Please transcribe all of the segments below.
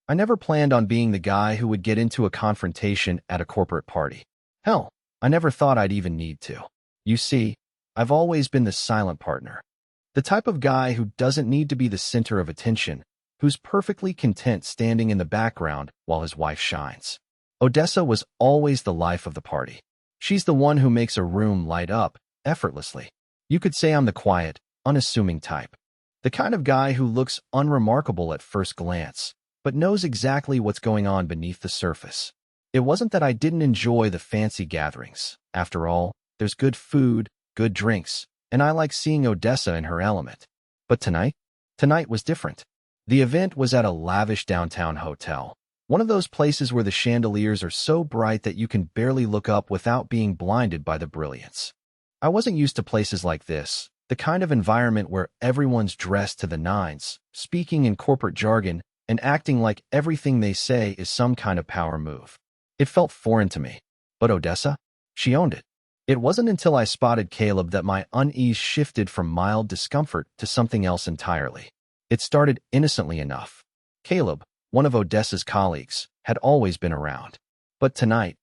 I never planned on being the guy who would get into a confrontation at a corporate party. Hell, I never thought I'd even need to. You see, I've always been the silent partner. The type of guy who doesn't need to be the center of attention, who's perfectly content standing in the background while his wife shines. Odessa was always the life of the party. She's the one who makes a room light up, effortlessly. You could say I'm the quiet, unassuming type. The kind of guy who looks unremarkable at first glance, but knows exactly what's going on beneath the surface. It wasn't that I didn't enjoy the fancy gatherings. After all, there's good food, good drinks, and I like seeing Odessa in her element. But tonight was different. The event was at a lavish downtown hotel. One of those places where the chandeliers are so bright that you can barely look up without being blinded by the brilliance. I wasn't used to places like this, the kind of environment where everyone's dressed to the nines, speaking in corporate jargon, and acting like everything they say is some kind of power move. It felt foreign to me. But Odessa? She owned it. It wasn't until I spotted Caleb that my unease shifted from mild discomfort to something else entirely. It started innocently enough. Caleb, one of Odessa's colleagues, had always been around. But tonight,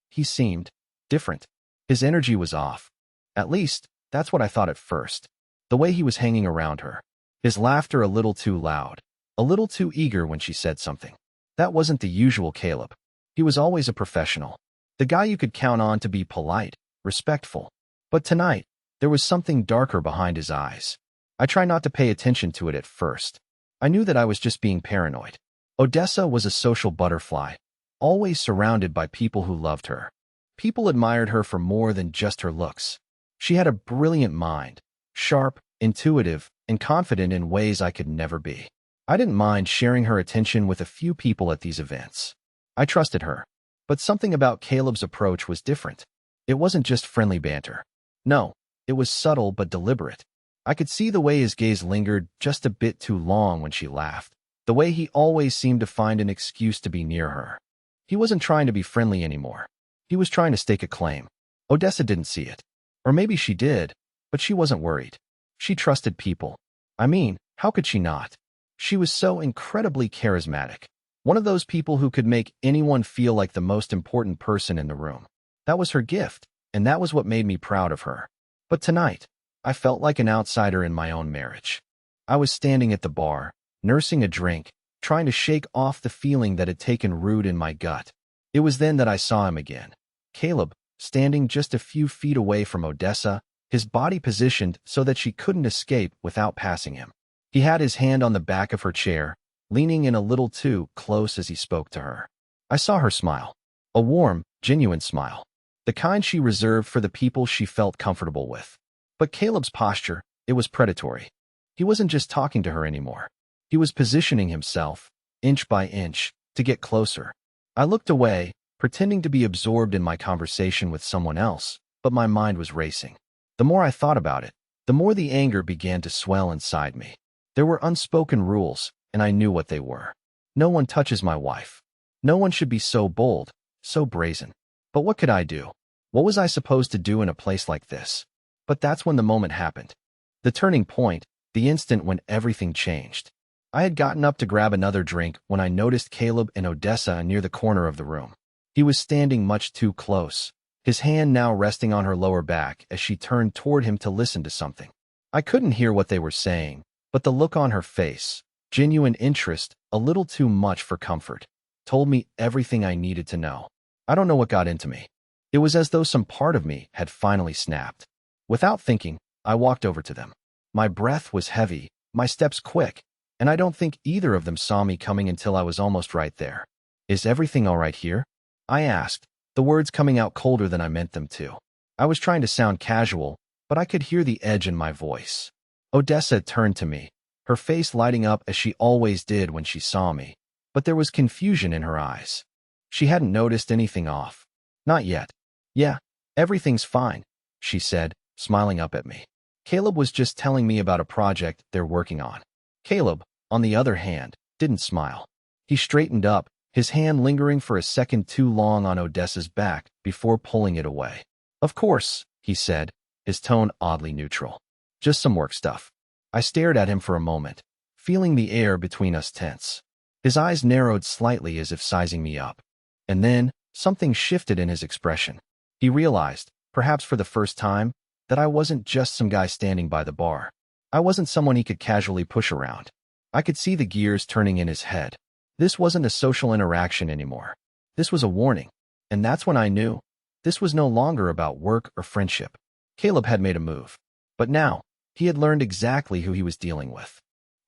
he seemed different. His energy was off. At least, that's what I thought at first. The way he was hanging around her. His laughter a little too loud. A little too eager when she said something. That wasn't the usual Caleb. He was always a professional. The guy you could count on to be polite, respectful. But tonight, there was something darker behind his eyes. I tried not to pay attention to it at first. I knew that I was just being paranoid. Odessa was a social butterfly, always surrounded by people who loved her. People admired her for more than just her looks. She had a brilliant mind, sharp, intuitive, and confident in ways I could never be. I didn't mind sharing her attention with a few people at these events. I trusted her. But something about Caleb's approach was different. It wasn't just friendly banter. No, it was subtle but deliberate. I could see the way his gaze lingered just a bit too long when she laughed, the way he always seemed to find an excuse to be near her. He wasn't trying to be friendly anymore. He was trying to stake a claim. Odessa didn't see it. Or maybe she did, but she wasn't worried. She trusted people. I mean, how could she not? She was so incredibly charismatic. One of those people who could make anyone feel like the most important person in the room. That was her gift, and that was what made me proud of her. But tonight, I felt like an outsider in my own marriage. I was standing at the bar, nursing a drink, trying to shake off the feeling that had taken root in my gut. It was then that I saw him again. Caleb, standing just a few feet away from Odessa, his body positioned so that she couldn't escape without passing him. He had his hand on the back of her chair, leaning in a little too close as he spoke to her. I saw her smile. A warm, genuine smile. The kind she reserved for the people she felt comfortable with. But Caleb's posture, it was predatory. He wasn't just talking to her anymore. He was positioning himself, inch by inch, to get closer. I looked away, pretending to be absorbed in my conversation with someone else, but my mind was racing. The more I thought about it, the more the anger began to swell inside me. There were unspoken rules, and I knew what they were. No one touches my wife. No one should be so bold, so brazen. But what could I do? What was I supposed to do in a place like this? But that's when the moment happened. The turning point, the instant when everything changed. I had gotten up to grab another drink when I noticed Caleb and Odessa near the corner of the room. He was standing much too close, his hand now resting on her lower back as she turned toward him to listen to something. I couldn't hear what they were saying, but the look on her face, genuine interest, a little too much for comfort, told me everything I needed to know. I don't know what got into me. It was as though some part of me had finally snapped. Without thinking, I walked over to them. My breath was heavy, my steps quick, and I don't think either of them saw me coming until I was almost right there. "Is everything all right here?" I asked, the words coming out colder than I meant them to. I was trying to sound casual, but I could hear the edge in my voice. Odessa turned to me, her face lighting up as she always did when she saw me, but there was confusion in her eyes. She hadn't noticed anything off. Not yet. "Yeah, everything's fine," she said, smiling up at me. Caleb was just telling me about a project they're working on. Caleb, on the other hand, didn't smile. He straightened up, his hand lingering for a second too long on Odessa's back before pulling it away. "Of course," he said, his tone oddly neutral. "Just some work stuff." I stared at him for a moment, feeling the air between us tense. His eyes narrowed slightly as if sizing me up. And then, something shifted in his expression. He realized, perhaps for the first time, that I wasn't just some guy standing by the bar. I wasn't someone he could casually push around. I could see the gears turning in his head. This wasn't a social interaction anymore. This was a warning. And that's when I knew. This was no longer about work or friendship. Caleb had made a move. But now, he had learned exactly who he was dealing with.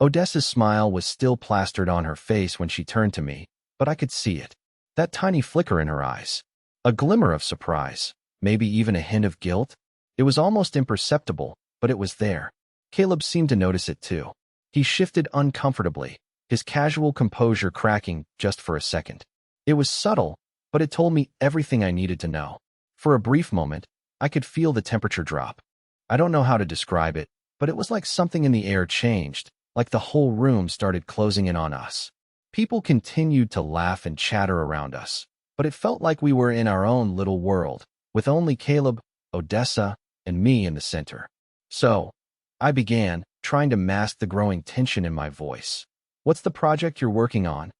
Odessa's smile was still plastered on her face when she turned to me, but I could see it. That tiny flicker in her eyes. A glimmer of surprise, maybe even a hint of guilt. It was almost imperceptible, but it was there. Caleb seemed to notice it too. He shifted uncomfortably, his casual composure cracking just for a second. It was subtle, but it told me everything I needed to know. For a brief moment, I could feel the temperature drop. I don't know how to describe it, but it was like something in the air changed, like the whole room started closing in on us. People continued to laugh and chatter around us, but it felt like we were in our own little world, with only Caleb, Odessa, and me in the center. So, I began, trying to mask the growing tension in my voice. What's the project you're working on?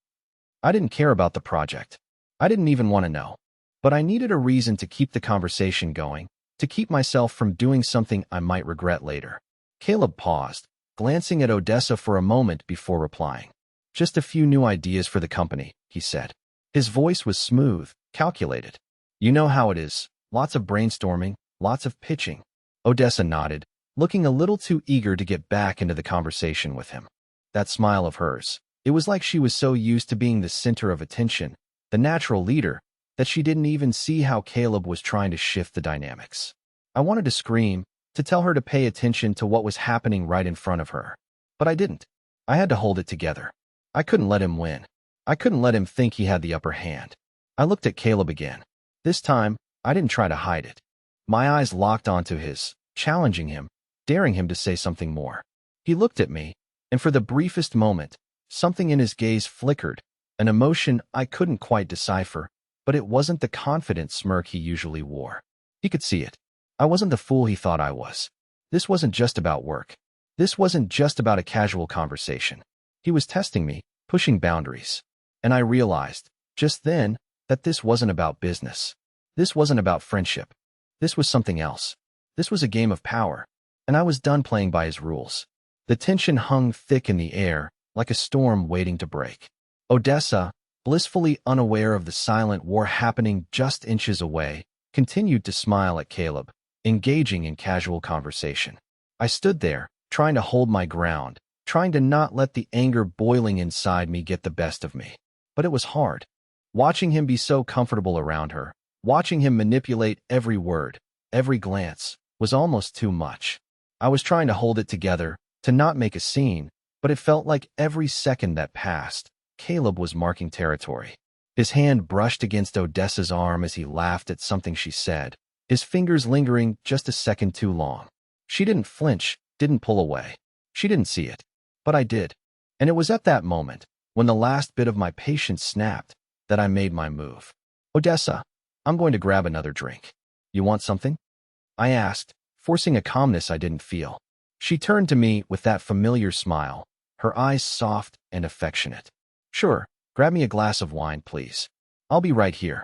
I didn't care about the project. I didn't even want to know. But I needed a reason to keep the conversation going, to keep myself from doing something I might regret later. Caleb paused, glancing at Odessa for a moment before replying. Just a few new ideas for the company, he said. His voice was smooth, calculated. You know how it is, lots of brainstorming, lots of pitching. Odessa nodded, looking a little too eager to get back into the conversation with him. That smile of hers, it was like she was so used to being the center of attention, the natural leader, that she didn't even see how Caleb was trying to shift the dynamics. I wanted to scream, to tell her to pay attention to what was happening right in front of her. But I didn't. I had to hold it together. I couldn't let him win. I couldn't let him think he had the upper hand. I looked at Caleb again. This time, I didn't try to hide it. My eyes locked onto his, challenging him, daring him to say something more. He looked at me, and for the briefest moment, something in his gaze flickered, an emotion I couldn't quite decipher, but it wasn't the confident smirk he usually wore. He could see it. I wasn't the fool he thought I was. This wasn't just about work. This wasn't just about a casual conversation. He was testing me, pushing boundaries. And I realized, just then, that this wasn't about business. This wasn't about friendship. This was something else. This was a game of power, and I was done playing by his rules. The tension hung thick in the air, like a storm waiting to break. Odessa, blissfully unaware of the silent war happening just inches away, continued to smile at Caleb, engaging in casual conversation. I stood there, trying to hold my ground, trying to not let the anger boiling inside me get the best of me. But it was hard. Watching him be so comfortable around her, watching him manipulate every word, every glance, was almost too much. I was trying to hold it together, to not make a scene, but it felt like every second that passed, Caleb was marking territory. His hand brushed against Odessa's arm as he laughed at something she said, his fingers lingering just a second too long. She didn't flinch, didn't pull away. She didn't see it. But I did. And it was at that moment, when the last bit of my patience snapped, that I made my move. Odessa, I'm going to grab another drink. You want something? I asked, forcing a calmness I didn't feel. She turned to me with that familiar smile, her eyes soft and affectionate. Sure, grab me a glass of wine, please. I'll be right here.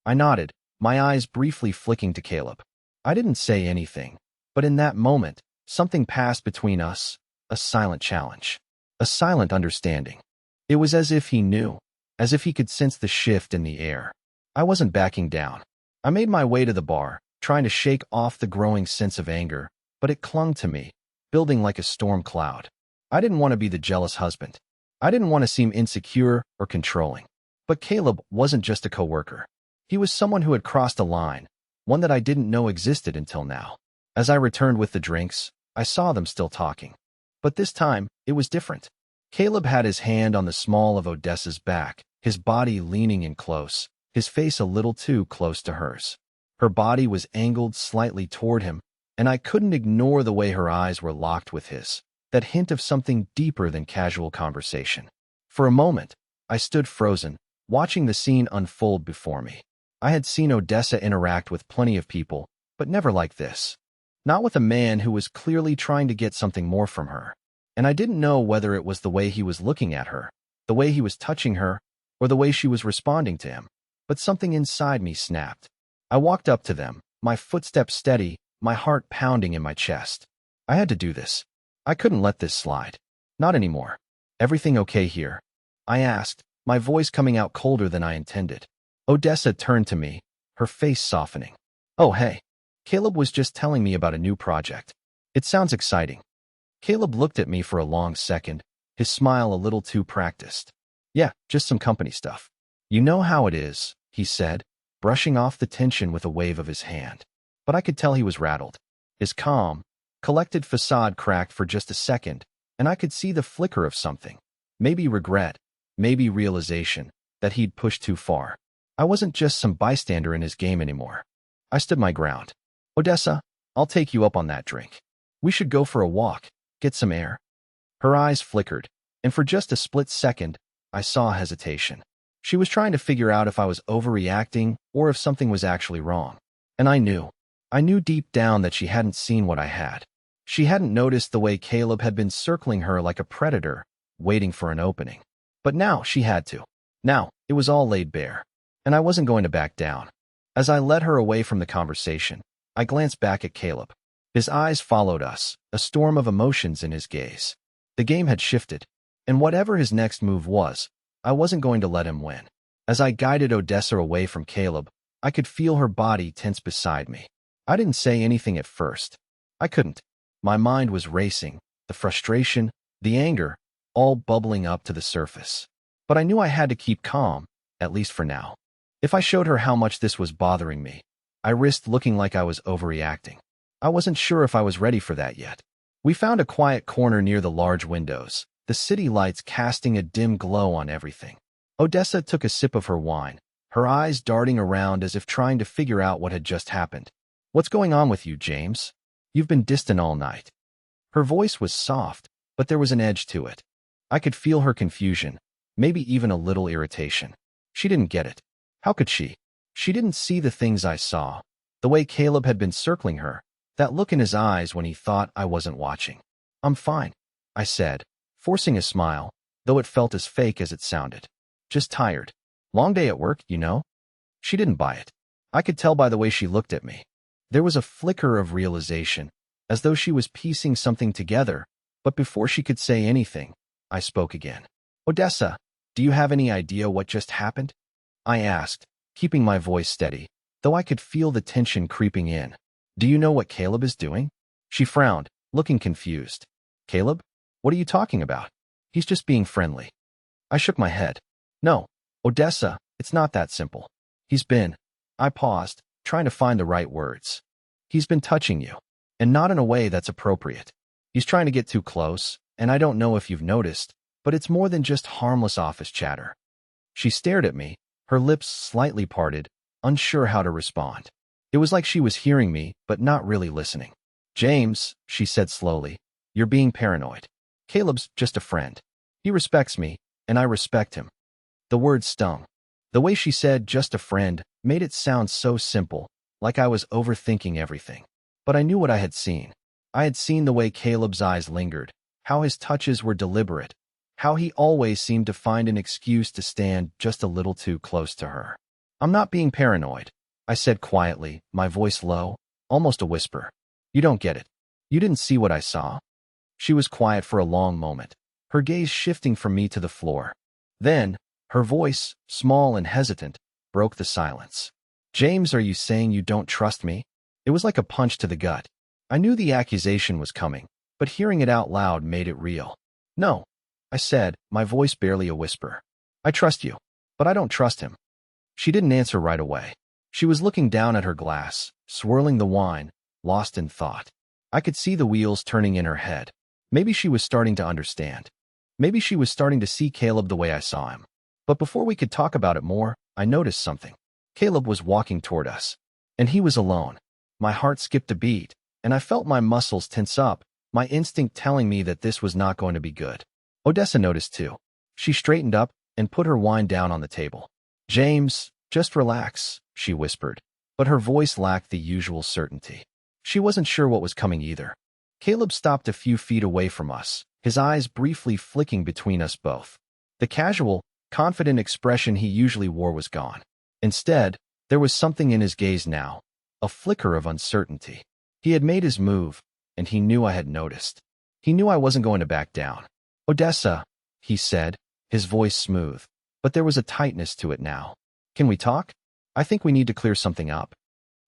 I nodded, my eyes briefly flicking to Caleb. I didn't say anything, but in that moment, something passed between us, a silent challenge, a silent understanding. It was as if he knew, as if he could sense the shift in the air. I wasn't backing down. I made my way to the bar, trying to shake off the growing sense of anger, but it clung to me, building like a storm cloud. I didn't want to be the jealous husband. I didn't want to seem insecure or controlling. But Caleb wasn't just a coworker. He was someone who had crossed a line, one that I didn't know existed until now. As I returned with the drinks, I saw them still talking. But this time, it was different. Caleb had his hand on the small of Odessa's back, his body leaning in close, his face a little too close to hers. Her body was angled slightly toward him, and I couldn't ignore the way her eyes were locked with his, that hint of something deeper than casual conversation. For a moment, I stood frozen, watching the scene unfold before me. I had seen Odessa interact with plenty of people, but never like this. Not with a man who was clearly trying to get something more from her. And I didn't know whether it was the way he was looking at her, the way he was touching her, or the way she was responding to him. But something inside me snapped. I walked up to them, my footsteps steady, my heart pounding in my chest. I had to do this. I couldn't let this slide. Not anymore. Everything okay here? I asked, my voice coming out colder than I intended. Odessa turned to me, her face softening. Oh, hey. Caleb was just telling me about a new project. It sounds exciting. Caleb looked at me for a long second, his smile a little too practiced. Yeah, just some company stuff. You know how it is, he said, brushing off the tension with a wave of his hand. But I could tell he was rattled. His calm, collected facade cracked for just a second, and I could see the flicker of something. Maybe regret, maybe realization, that he'd pushed too far. I wasn't just some bystander in his game anymore. I stood my ground. Odessa, I'll take you up on that drink. We should go for a walk, get some air. Her eyes flickered, and for just a split second, I saw hesitation. She was trying to figure out if I was overreacting or if something was actually wrong. And I knew deep down that she hadn't seen what I had. She hadn't noticed the way Caleb had been circling her like a predator, waiting for an opening. But now she had to. Now, it was all laid bare. And I wasn't going to back down. As I led her away from the conversation, I glanced back at Caleb. His eyes followed us, a storm of emotions in his gaze. The game had shifted, and whatever his next move was, I wasn't going to let him win. As I guided Odessa away from Caleb, I could feel her body tense beside me. I didn't say anything at first. I couldn't. My mind was racing, the frustration, the anger, all bubbling up to the surface. But I knew I had to keep calm, at least for now. If I showed her how much this was bothering me, I risked looking like I was overreacting. I wasn't sure if I was ready for that yet. We found a quiet corner near the large windows, the city lights casting a dim glow on everything. Odessa took a sip of her wine, her eyes darting around as if trying to figure out what had just happened. What's going on with you, James? You've been distant all night. Her voice was soft, but there was an edge to it. I could feel her confusion, maybe even a little irritation. She didn't get it. How could she? She didn't see the things I saw, the way Caleb had been circling her, that look in his eyes when he thought I wasn't watching. I'm fine, I said, forcing a smile, though it felt as fake as it sounded. Just tired. Long day at work, you know? She didn't buy it. I could tell by the way she looked at me. There was a flicker of realization, as though she was piecing something together, but before she could say anything, I spoke again. Odessa, do you have any idea what just happened? I asked, keeping my voice steady, though I could feel the tension creeping in. Do you know what Caleb is doing? She frowned, looking confused. Caleb? What are you talking about? He's just being friendly. I shook my head. No, Odessa, it's not that simple. I paused, trying to find the right words. He's been touching you, and not in a way that's appropriate. He's trying to get too close, and I don't know if you've noticed, but it's more than just harmless office chatter. She stared at me, her lips slightly parted, unsure how to respond. It was like she was hearing me, but not really listening. James, she said slowly, you're being paranoid. Caleb's just a friend. He respects me, and I respect him. The word stung. The way she said just a friend made it sound so simple, like I was overthinking everything. But I knew what I had seen. I had seen the way Caleb's eyes lingered, how his touches were deliberate, how he always seemed to find an excuse to stand just a little too close to her. I'm not being paranoid, I said quietly, my voice low, almost a whisper. You don't get it. You didn't see what I saw. She was quiet for a long moment, her gaze shifting from me to the floor. Then, her voice, small and hesitant, broke the silence. James, are you saying you don't trust me? It was like a punch to the gut. I knew the accusation was coming, but hearing it out loud made it real. No, I said, my voice barely a whisper. I trust you, but I don't trust him. She didn't answer right away. She was looking down at her glass, swirling the wine, lost in thought. I could see the wheels turning in her head. Maybe she was starting to understand. Maybe she was starting to see Caleb the way I saw him. But before we could talk about it more, I noticed something. Caleb was walking toward us, and he was alone. My heart skipped a beat, and I felt my muscles tense up, my instinct telling me that this was not going to be good. Odessa noticed too. She straightened up and put her wine down on the table. James, just relax, she whispered, but her voice lacked the usual certainty. She wasn't sure what was coming either. Caleb stopped a few feet away from us, his eyes briefly flicking between us both. The casual, confident expression he usually wore was gone. Instead, there was something in his gaze now, a flicker of uncertainty. He had made his move, and he knew I had noticed. He knew I wasn't going to back down. "Odessa," he said, his voice smooth, but there was a tightness to it now. "Can we talk? I think we need to clear something up."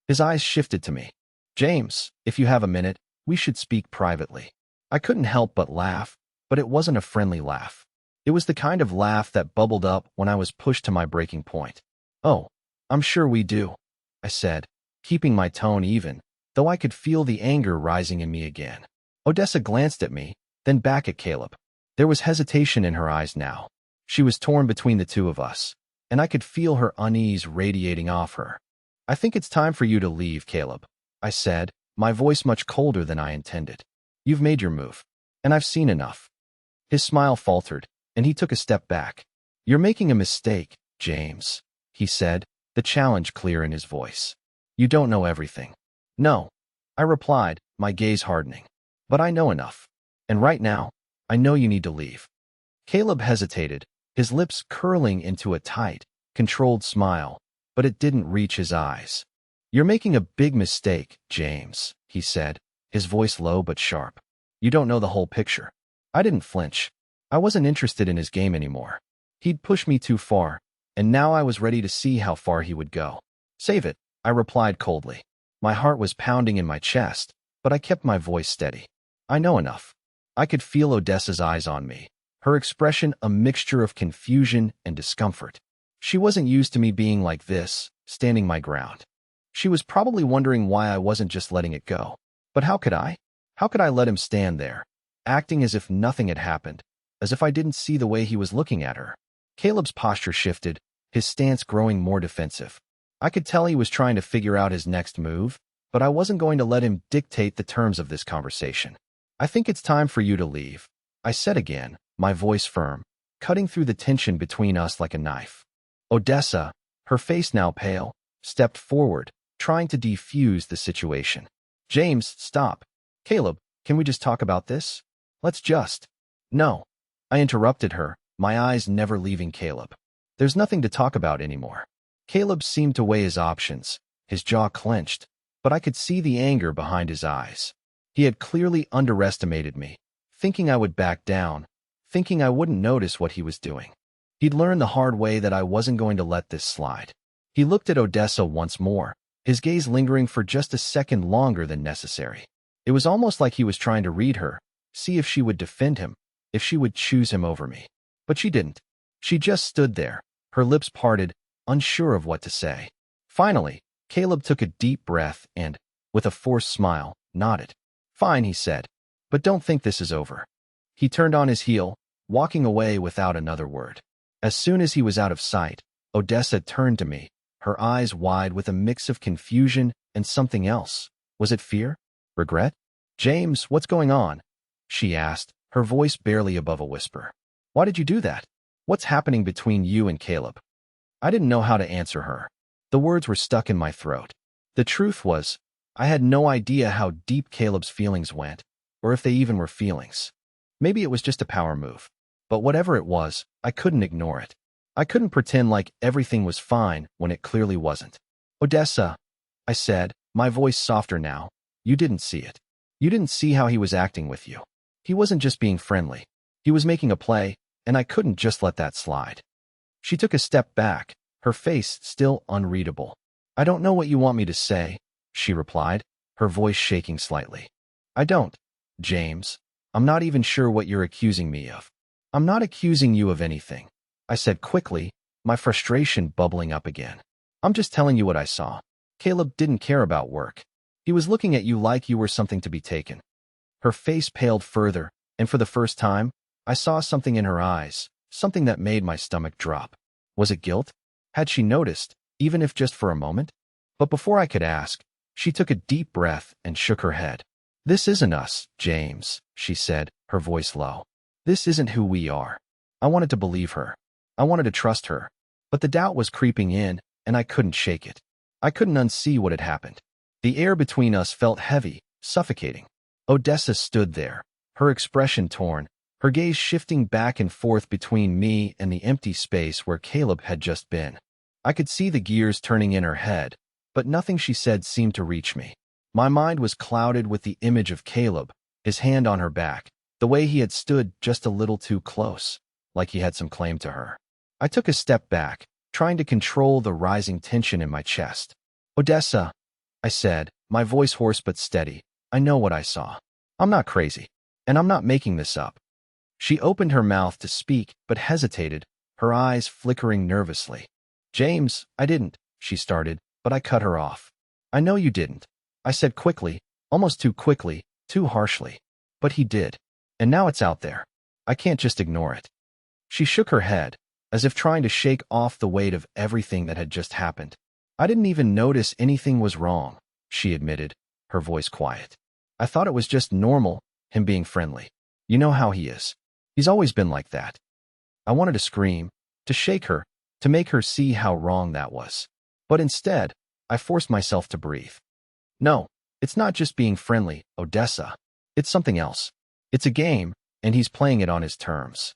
His eyes shifted to me. "James, if you have a minute, we should speak privately." I couldn't help but laugh, but it wasn't a friendly laugh. It was the kind of laugh that bubbled up when I was pushed to my breaking point. "Oh, I'm sure we do," I said, keeping my tone even, though I could feel the anger rising in me again. Odessa glanced at me, then back at Caleb. There was hesitation in her eyes now. She was torn between the two of us, and I could feel her unease radiating off her. "I think it's time for you to leave, Caleb," I said, my voice much colder than I intended. "You've made your move, and I've seen enough." His smile faltered, and he took a step back. "You're making a mistake, James," he said, the challenge clear in his voice. "You don't know everything." "No," I replied, my gaze hardening. "But I know enough. And right now, I know you need to leave." Caleb hesitated, his lips curling into a tight, controlled smile, but it didn't reach his eyes. "You're making a big mistake, James," he said, his voice low but sharp. "You don't know the whole picture." I didn't flinch. I wasn't interested in his game anymore. He'd pushed me too far, and now I was ready to see how far he would go. "Save it," I replied coldly. My heart was pounding in my chest, but I kept my voice steady. "I know enough." I could feel Odessa's eyes on me, her expression a mixture of confusion and discomfort. She wasn't used to me being like this, standing my ground. She was probably wondering why I wasn't just letting it go. But how could I? How could I let him stand there, acting as if nothing had happened, as if I didn't see the way he was looking at her? Caleb's posture shifted, his stance growing more defensive. I could tell he was trying to figure out his next move, but I wasn't going to let him dictate the terms of this conversation. "I think it's time for you to leave," I said again, my voice firm, cutting through the tension between us like a knife. Odessa, her face now pale, stepped forward, trying to defuse the situation. "James, stop. Caleb, can we just talk about this? Let's just—" "No," I interrupted her, my eyes never leaving Caleb. "There's nothing to talk about anymore." Caleb seemed to weigh his options, his jaw clenched, but I could see the anger behind his eyes. He had clearly underestimated me, thinking I would back down, thinking I wouldn't notice what he was doing. He'd learned the hard way that I wasn't going to let this slide. He looked at Odessa once more, his gaze lingering for just a second longer than necessary. It was almost like he was trying to read her, see if she would defend him, if she would choose him over me. But she didn't. She just stood there, her lips parted, unsure of what to say. Finally, Caleb took a deep breath and, with a forced smile, nodded. "Fine," he said, "but don't think this is over." He turned on his heel, walking away without another word. As soon as he was out of sight, Odessa turned to me, her eyes wide with a mix of confusion and something else. Was it fear? Regret? "James, what's going on?" she asked, her voice barely above a whisper. "Why did you do that? What's happening between you and Caleb?" I didn't know how to answer her. The words were stuck in my throat. The truth was, I had no idea how deep Caleb's feelings went, or if they even were feelings. Maybe it was just a power move. But whatever it was, I couldn't ignore it. I couldn't pretend like everything was fine when it clearly wasn't. "Odessa," I said, my voice softer now, "you didn't see it. You didn't see how he was acting with you. He wasn't just being friendly. He was making a play, and I couldn't just let that slide." She took a step back, her face still unreadable. "I don't know what you want me to say," she replied, her voice shaking slightly. "I don't, James. I'm not even sure what you're accusing me of." "I'm not accusing you of anything," I said quickly, my frustration bubbling up again. "I'm just telling you what I saw. Caleb didn't care about work. He was looking at you like you were something to be taken." Her face paled further, and for the first time, I saw something in her eyes, something that made my stomach drop. Was it guilt? Had she noticed, even if just for a moment? But before I could ask, she took a deep breath and shook her head. "This isn't us, James," she said, her voice low. "This isn't who we are." I wanted to believe her. I wanted to trust her. But the doubt was creeping in, and I couldn't shake it. I couldn't unsee what had happened. The air between us felt heavy, suffocating. Odessa stood there, her expression torn, her gaze shifting back and forth between me and the empty space where Caleb had just been. I could see the gears turning in her head, but nothing she said seemed to reach me. My mind was clouded with the image of Caleb, his hand on her back, the way he had stood just a little too close, like he had some claim to her. I took a step back, trying to control the rising tension in my chest. "Odessa," I said, my voice hoarse but steady. "I know what I saw. I'm not crazy, and I'm not making this up." She opened her mouth to speak, but hesitated, her eyes flickering nervously. "James, I didn't," she started, but I cut her off. "I know you didn't," I said quickly, almost too quickly, too harshly. "But he did. And now it's out there. I can't just ignore it." She shook her head, as if trying to shake off the weight of everything that had just happened. "I didn't even notice anything was wrong," she admitted, her voice quiet. "I thought it was just normal, him being friendly. You know how he is. He's always been like that." I wanted to scream, to shake her, to make her see how wrong that was. But instead, I forced myself to breathe. "No, it's not just being friendly, Odessa. It's something else. It's a game, and he's playing it on his terms."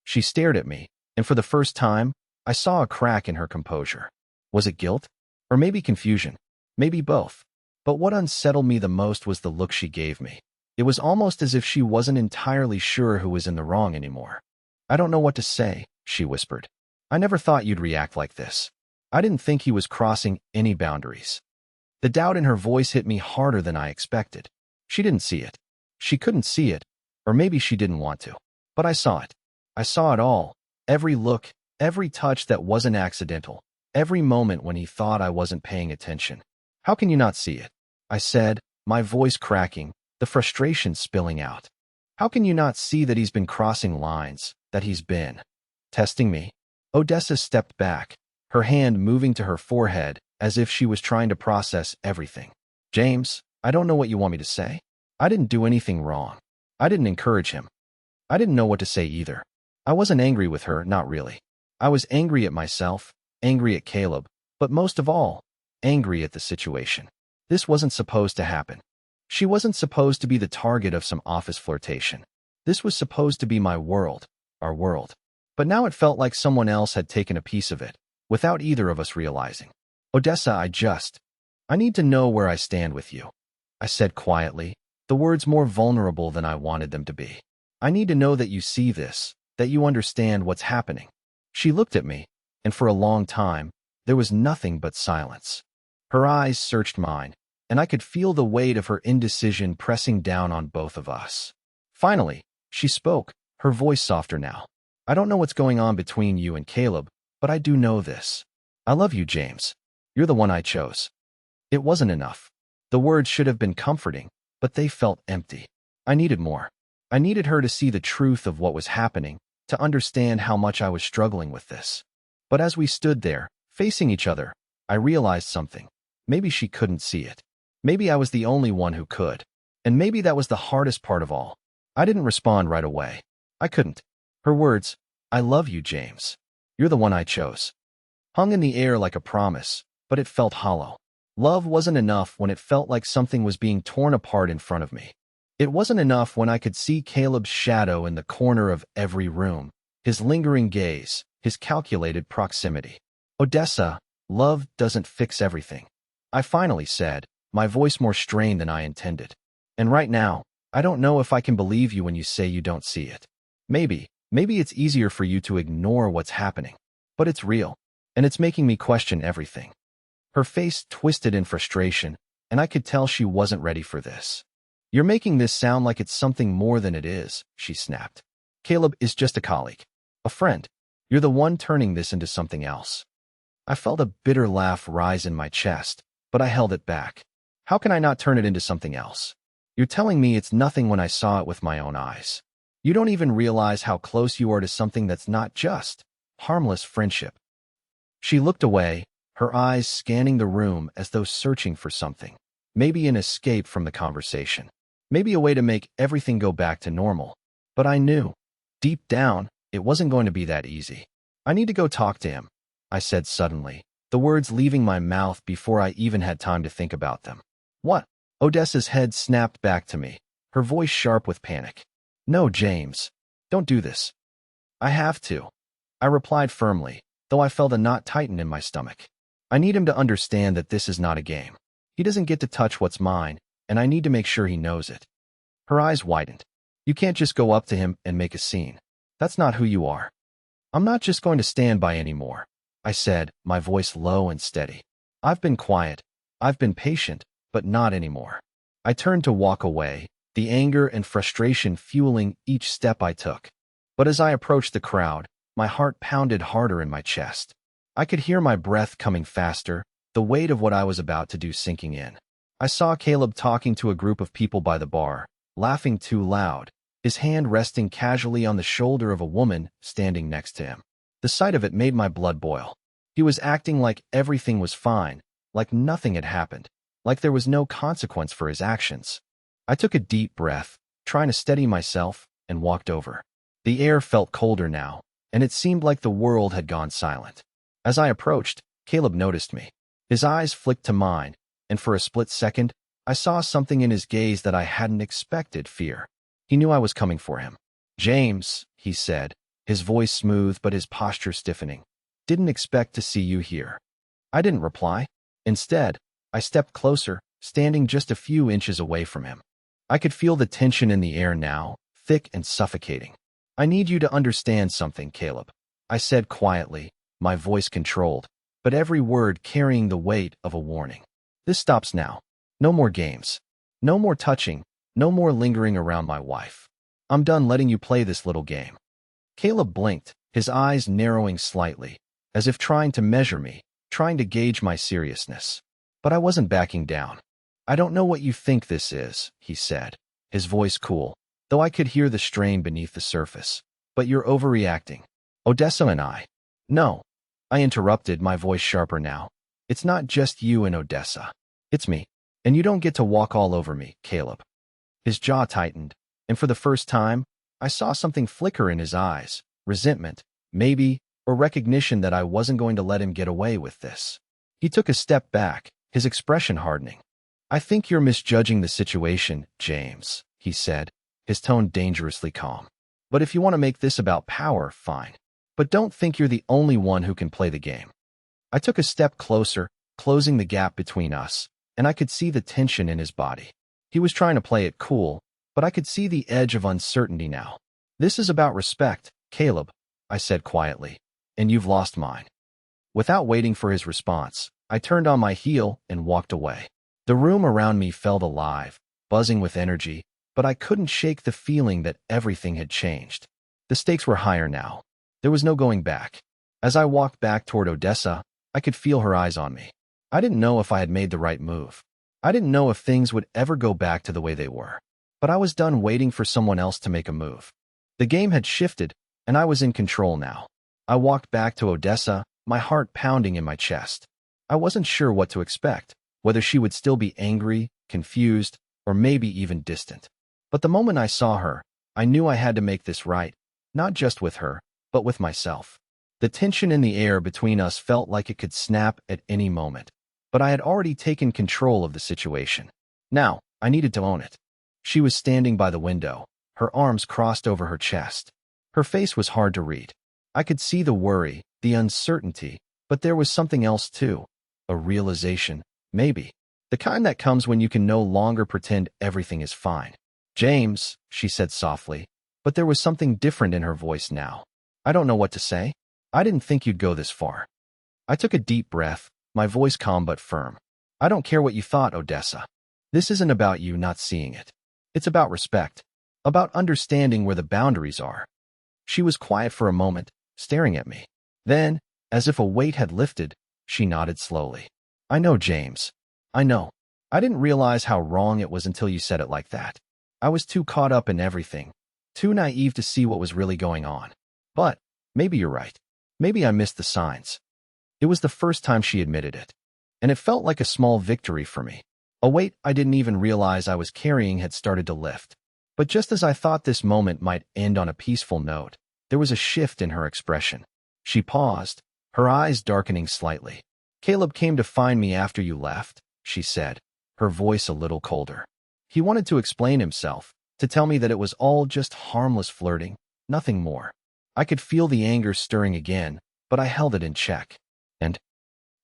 She stared at me, and for the first time, I saw a crack in her composure. Was it guilt? Or maybe confusion? Maybe both. But what unsettled me the most was the look she gave me. It was almost as if she wasn't entirely sure who was in the wrong anymore. "I don't know what to say," she whispered. "I never thought you'd react like this. I didn't think he was crossing any boundaries." The doubt in her voice hit me harder than I expected. She didn't see it. She couldn't see it, or maybe she didn't want to. But I saw it. I saw it all. Every look, every touch that wasn't accidental, every moment when he thought I wasn't paying attention. "How can you not see it?" I said, my voice cracking, the frustration spilling out. "How can you not see that he's been crossing lines, that he's been testing me?" Odessa stepped back, her hand moving to her forehead as if she was trying to process everything. "James, I don't know what you want me to say. I didn't do anything wrong. I didn't encourage him. I didn't know what to say either." I wasn't angry with her, not really. I was angry at myself, angry at Caleb, but most of all, angry at the situation. This wasn't supposed to happen. She wasn't supposed to be the target of some office flirtation. This was supposed to be my world, our world. But now it felt like someone else had taken a piece of it, without either of us realizing. "Odessa, I need to know where I stand with you," I said quietly, the words more vulnerable than I wanted them to be. "I need to know that you see this, that you understand what's happening." She looked at me, and for a long time, there was nothing but silence. Her eyes searched mine, and I could feel the weight of her indecision pressing down on both of us. Finally, she spoke, her voice softer now. "I don't know what's going on between you and Caleb, but I do know this. I love you, James. You're the one I chose." It wasn't enough. The words should have been comforting, but they felt empty. I needed more. I needed her to see the truth of what was happening, to understand how much I was struggling with this. But as we stood there, facing each other, I realized something. Maybe she couldn't see it. Maybe I was the only one who could. And maybe that was the hardest part of all. I didn't respond right away. I couldn't. Her words, "I love you, James. You're the one I chose," hung in the air like a promise, but it felt hollow. Love wasn't enough when it felt like something was being torn apart in front of me. It wasn't enough when I could see Caleb's shadow in the corner of every room, his lingering gaze, his calculated proximity. "Odessa, love doesn't fix everything," I finally said, my voice more strained than I intended. "And right now, I don't know if I can believe you when you say you don't see it. Maybe it's easier for you to ignore what's happening. But it's real, and it's making me question everything." Her face twisted in frustration, and I could tell she wasn't ready for this. "You're making this sound like it's something more than it is," she snapped. "Caleb is just a colleague, a friend. You're the one turning this into something else." I felt a bitter laugh rise in my chest, but I held it back. "How can I not turn it into something else? You're telling me it's nothing when I saw it with my own eyes. You don't even realize how close you are to something that's not just harmless friendship." She looked away, her eyes scanning the room as though searching for something. Maybe an escape from the conversation. Maybe a way to make everything go back to normal. But I knew, deep down, it wasn't going to be that easy. "I need to go talk to him," I said suddenly, the words leaving my mouth before I even had time to think about them. "What?" Odessa's head snapped back to me, her voice sharp with panic. "No, James. Don't do this. I have to. I replied firmly, though I felt a knot tighten in my stomach. I need him to understand that this is not a game. He doesn't get to touch what's mine, and I need to make sure he knows it. Her eyes widened. You can't just go up to him and make a scene. That's not who you are. I'm not just going to stand by anymore, I said, my voice low and steady. I've been quiet. I've been patient, but not anymore. I turned to walk away, the anger and frustration fueling each step I took. But as I approached the crowd, my heart pounded harder in my chest. I could hear my breath coming faster, the weight of what I was about to do sinking in. I saw Caleb talking to a group of people by the bar, laughing too loud, his hand resting casually on the shoulder of a woman standing next to him. The sight of it made my blood boil. He was acting like everything was fine, like nothing had happened, like there was no consequence for his actions. I took a deep breath, trying to steady myself, and walked over. The air felt colder now, and it seemed like the world had gone silent. As I approached, Caleb noticed me. His eyes flicked to mine, and for a split second, I saw something in his gaze that I hadn't expected: fear. He knew I was coming for him. "James," he said, his voice smooth but his posture stiffening. "Didn't expect to see you here." I didn't reply. Instead, I stepped closer, standing just a few inches away from him. I could feel the tension in the air now, thick and suffocating. "I need you to understand something, Caleb," I said quietly, my voice controlled, but every word carrying the weight of a warning. "This stops now. No more games. No more touching. No more lingering around my wife. I'm done letting you play this little game." Caleb blinked, his eyes narrowing slightly, as if trying to measure me, trying to gauge my seriousness. But I wasn't backing down. "I don't know what you think this is," he said, his voice cool, though I could hear the strain beneath the surface. "But you're overreacting. Odessa and I—" "No," I interrupted, my voice sharper now. "It's not just you and Odessa. It's me. And you don't get to walk all over me, Caleb." His jaw tightened, and for the first time, I saw something flicker in his eyes, resentment, maybe, or recognition that I wasn't going to let him get away with this. He took a step back, his expression hardening. "I think you're misjudging the situation, James," he said, his tone dangerously calm. "But if you want to make this about power, fine. But don't think you're the only one who can play the game." I took a step closer, closing the gap between us, and I could see the tension in his body. He was trying to play it cool, but I could see the edge of uncertainty now. "This is about respect, Caleb," I said quietly, "and you've lost mine." Without waiting for his response, I turned on my heel and walked away. The room around me felt alive, buzzing with energy, but I couldn't shake the feeling that everything had changed. The stakes were higher now. There was no going back. As I walked back toward Odessa, I could feel her eyes on me. I didn't know if I had made the right move. I didn't know if things would ever go back to the way they were. But I was done waiting for someone else to make a move. The game had shifted, and I was in control now. I walked back to Odessa, my heart pounding in my chest. I wasn't sure what to expect, whether she would still be angry, confused, or maybe even distant. But the moment I saw her, I knew I had to make this right, not just with her, but with myself. The tension in the air between us felt like it could snap at any moment. But I had already taken control of the situation. Now, I needed to own it. She was standing by the window, her arms crossed over her chest. Her face was hard to read. I could see the worry, the uncertainty, but there was something else too. A realization, maybe. The kind that comes when you can no longer pretend everything is fine. "James," she said softly, but there was something different in her voice now. "I don't know what to say. I didn't think you'd go this far." I took a deep breath, my voice calm but firm. "I don't care what you thought, Odessa. This isn't about you not seeing it. It's about respect, about understanding where the boundaries are." She was quiet for a moment, staring at me. Then, as if a weight had lifted, she nodded slowly. "I know, James. I know. I didn't realize how wrong it was until you said it like that. I was too caught up in everything, too naive to see what was really going on. But maybe you're right. Maybe I missed the signs." It was the first time she admitted it, and it felt like a small victory for me. A weight I didn't even realize I was carrying had started to lift. But just as I thought this moment might end on a peaceful note, there was a shift in her expression. She paused, her eyes darkening slightly. "Caleb came to find me after you left," she said, her voice a little colder. "He wanted to explain himself, to tell me that it was all just harmless flirting, nothing more. I could feel the anger stirring again, but I held it in check. And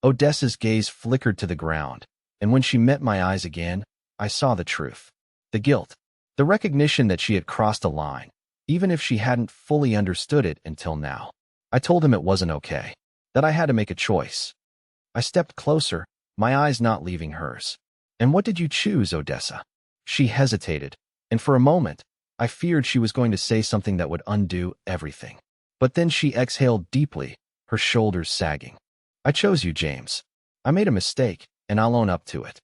Odessa's gaze flickered to the ground, and when she met my eyes again, I saw the truth. The guilt. The recognition that she had crossed a line, even if she hadn't fully understood it until now. I told him it wasn't okay, that I had to make a choice. I stepped closer, my eyes not leaving hers. And what did you choose, Odessa? She hesitated, and for a moment, I feared she was going to say something that would undo everything. But then she exhaled deeply, her shoulders sagging. I chose you, James. I made a mistake, and I'll own up to it.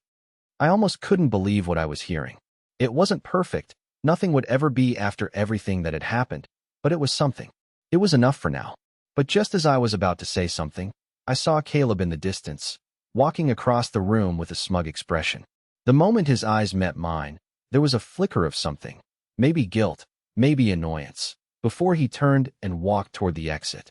I almost couldn't believe what I was hearing. It wasn't perfect, nothing would ever be after everything that had happened, but it was something. It was enough for now. But just as I was about to say something, I saw Caleb in the distance, walking across the room with a smug expression. The moment his eyes met mine, there was a flicker of something, maybe guilt, maybe annoyance, before he turned and walked toward the exit.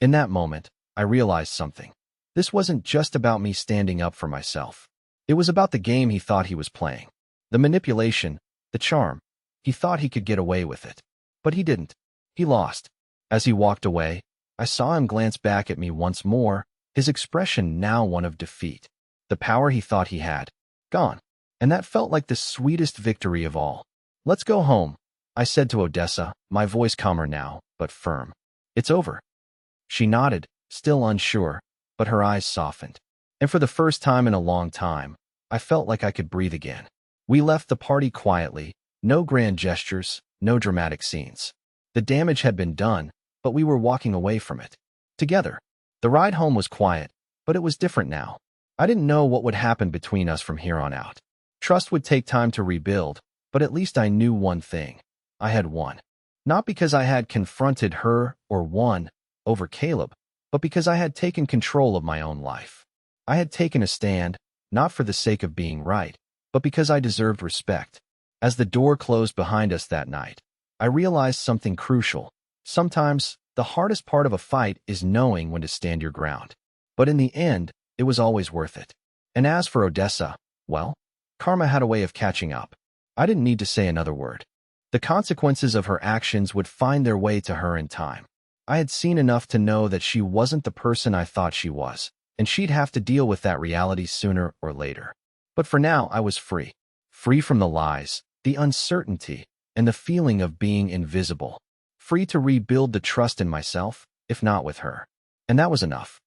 In that moment, I realized something. This wasn't just about me standing up for myself. It was about the game he thought he was playing. The manipulation, the charm. He thought he could get away with it. But he didn't. He lost. As he walked away, I saw him glance back at me once more, his expression now one of defeat. The power he thought he had, gone. And that felt like the sweetest victory of all. Let's go home, I said to Odessa, my voice calmer now, but firm. It's over. She nodded, still unsure, but her eyes softened. And for the first time in a long time, I felt like I could breathe again. We left the party quietly, no grand gestures, no dramatic scenes. The damage had been done, but we were walking away from it. Together. The ride home was quiet, but it was different now. I didn't know what would happen between us from here on out. Trust would take time to rebuild, but at least I knew one thing. I had won. Not because I had confronted her or won over Caleb, but because I had taken control of my own life. I had taken a stand, not for the sake of being right, but because I deserved respect. As the door closed behind us that night, I realized something crucial. Sometimes, the hardest part of a fight is knowing when to stand your ground. But in the end, it was always worth it. And as for Odessa, well, karma had a way of catching up. I didn't need to say another word. The consequences of her actions would find their way to her in time. I had seen enough to know that she wasn't the person I thought she was, and she'd have to deal with that reality sooner or later. But for now, I was free. Free from the lies, the uncertainty, and the feeling of being invisible. Free to rebuild the trust in myself, if not with her. And that was enough.